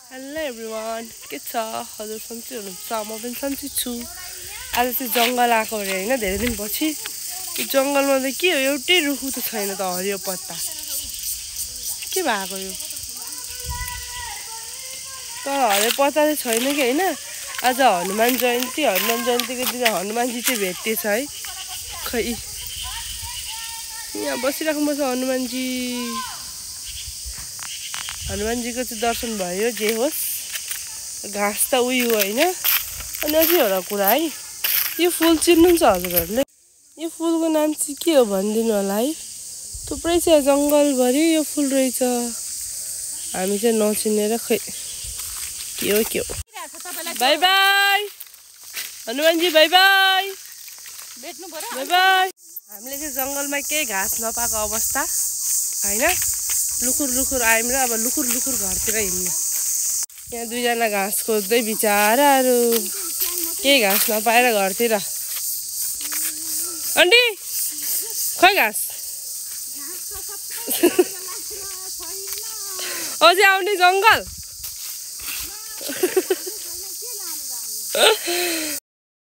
Hello everyone, के छ? हजुर सन्चै हुनुहुन्छ? म पनि सन्चै छु। आज चाहिँ जङ्गल आएको अरे होइन, धेरै दिनपछि। यो जङ्गलमा त के हो, एउटै रुखु त छैन त, हरियो पत्ता के भएको यो? तर हरियो पत्ता चाहिँ छैन कि होइन। आज हनुमान जयन्तीको दिन हनुमानजी चाहिँ भेटिएछ है। खै यहाँ बसिराख्नुपर्छ हनुमानजीको चाहिँ दर्शन भयो, जे होस्। घाँस त उयो होइन। अनि अझै एउटा कुरा है, यो फुल चिन्नुहुन्छ हजुरहरूले? यो फुलको नाम चाहिँ के हो भनिदिनु होला है। थुप्रै छ जङ्गलभरि यो फुल रहेछ, हामी चाहिँ नचिनेर खै के हो। By by Hanumanji, by by by by. हामीले चाहिँ जङ्गलमा केही घाँस नपाएको अवस्था होइन, लुखुर आयौँ र अब लुखुर घरतिर हिँड्ने। यहाँ दुईजना घाँस खोज्दै बिचाराहरू, केही घाँस नपाएर घरतिर। आन्टी खै घाँस अझै आउने जङ्गल